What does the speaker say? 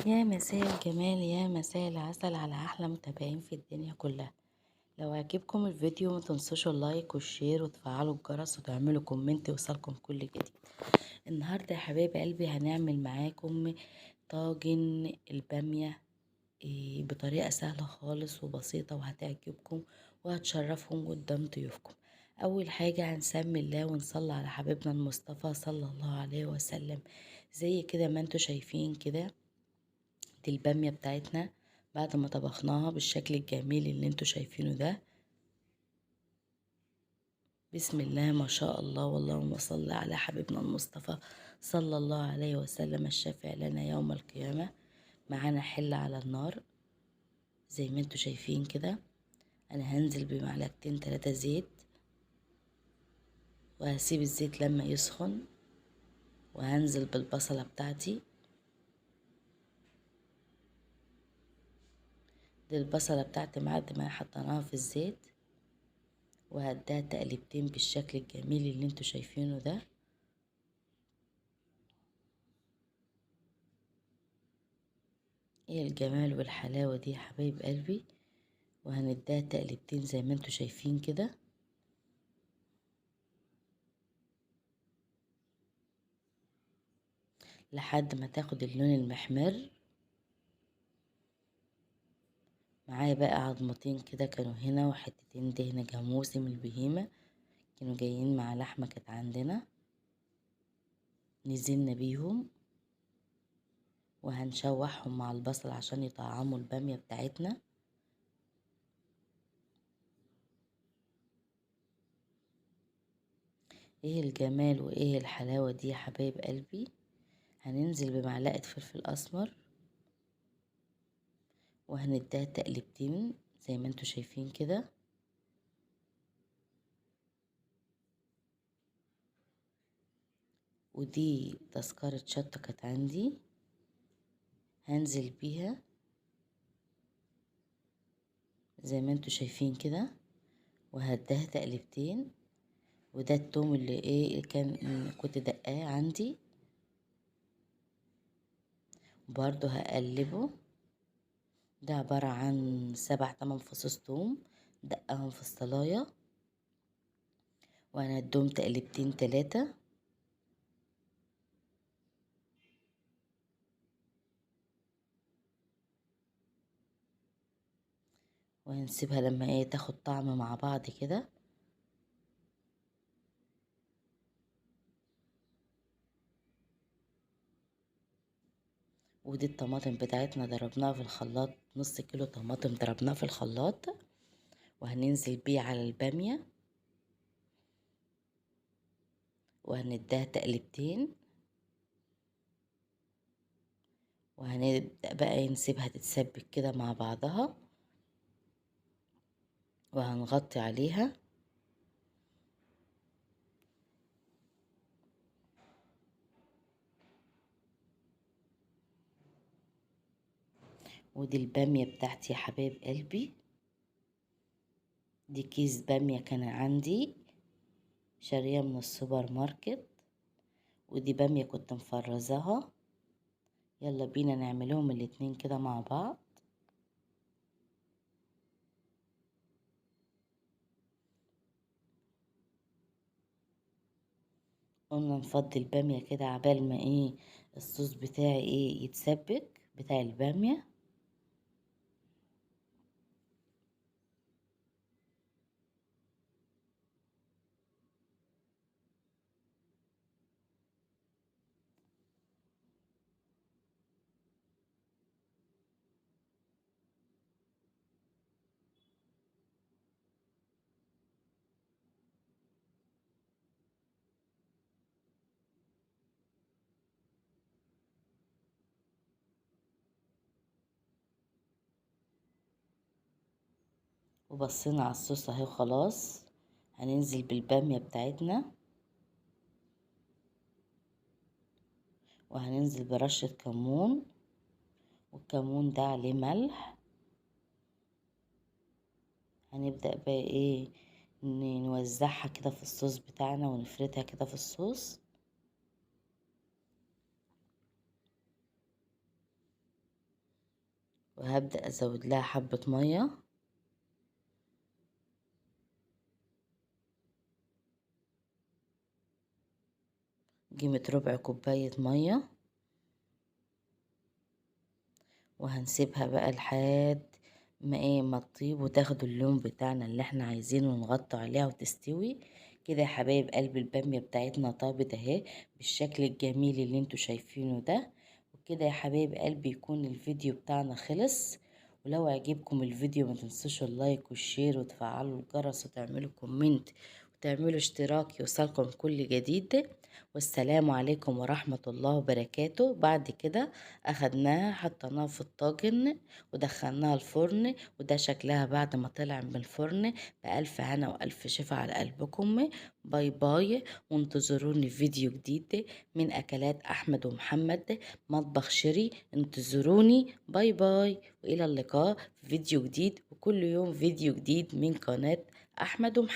يا مساء الجمال، يا مساء العسل على احلى متابعين في الدنيا كلها. لو عجبكم الفيديو ما تنسوش اللايك والشير وتفعلوا الجرس وتعملوا كومنت يوصلكم كل جديد. النهارده يا حبايب قلبي هنعمل معاكم طاجن الباميه بطريقه سهله خالص وبسيطه وهتعجبكم وهتشرفهم قدام ضيوفكم. اول حاجه هنسمي الله ونصلي على حبيبنا المصطفى صلى الله عليه وسلم. زي كده ما انتوا شايفين كده، دي البامية بتاعتنا بعد ما طبخناها بالشكل الجميل اللي انتوا شايفينه ده. بسم الله ما شاء الله، واللهم صل على حبيبنا المصطفى صلى الله عليه وسلم الشافع لنا يوم القيامة. معانا حلة على النار زي ما انتوا شايفين كده. انا هنزل بمعلقتين 3 زيت وهسيب الزيت لما يسخن، وهنزل بالبصلة بتاعتي. دي البصلة بتاعتي بعد ما حطيناها في الزيت، وهديها تقليبتين بالشكل الجميل اللي انتوا شايفينه ده. ايه الجمال والحلاوة دي يا حبايب قلبي. وهنديها تقليبتين زي ما انتوا شايفين كده لحد ما تاخد اللون المحمر. معايا بقى عظمتين كده كانوا هنا، وحتتين دهن جاموسي من البهيمة كانوا جايين مع لحمة كانت عندنا، نزلنا بيهم وهنشوحهم مع البصل عشان يطعموا البامية بتاعتنا. ايه الجمال وايه الحلاوة دي يا حبايب قلبي. هننزل بمعلقة فلفل اسمر وهنديها تقليبتين زي ما انتوا شايفين كده. ودي تذكرة شطة كانت عندي هنزل بيها زي ما انتوا شايفين كده، وهديها تقليبتين. وده التوم اللي كان كنت دقاه عندي برضو هقلبه. ده عبارة عن 7 8 فصوص توم دقاهم في الصلاية، وانا ادوم تقليبتين 3. وهنسيبها لما ايه تاخد طعم مع بعض كده. ودي الطماطم بتاعتنا ضربناها في الخلاط، نص كيلو طماطم ضربناه في الخلاط، وهننزل بيه على البامية وهنديها تقليبتين. وهنبدأ بقى نسيبها تتسبك كده مع بعضها، وهنغطي عليها. ودي البامية بتاعتي يا حبايب قلبي. دي كيس بامية كان عندي شارية من السوبر ماركت، ودي بامية كنت مفرزاها. يلا بينا نعملهم الاتنين كده مع بعض. قلنا نفضي البامية كده عبال ما ايه الصوص بتاعي ايه يتسبك بتاع البامية. وبصينا على الصوص اهي خلاص. هننزل بالبامية بتاعتنا، وهننزل برشة كمون، والكمون ده عليه ملح. هنبدأ بقى ايه نوزعها كده في الصوص بتاعنا ونفردها كده في الصوص. وهبدأ ازود لها حبة مية. قيمة ربع كوباية مية، وهنسيبها بقى لحد ما تطيب وتاخد اللون بتاعنا اللي احنا عايزينه، ونغطي عليها وتستوي كده. يا حبايب قلب البامية بتاعتنا طابت اهي بالشكل الجميل اللي انتوا شايفينه ده. وكده يا حبايب قلبي يكون الفيديو بتاعنا خلص. ولو عجبكم الفيديو ما تنسوش اللايك والشير وتفعلوا الجرس وتعملوا كومنت وتعملوا اشتراك يوصلكم كل جديد. والسلام عليكم ورحمة الله وبركاته. بعد كده اخدناها حطيناها في الطاجن ودخلناها الفرن، وده شكلها بعد ما طلع من الفرن. بألف هنا وألف شفا على قلبكم. باي باي، وانتظروني في فيديو جديد من أكلات أحمد ومحمد مطبخ شيري. انتظروني. باي باي، وإلى اللقاء في فيديو جديد، وكل يوم فيديو جديد من قناة أحمد ومحمد.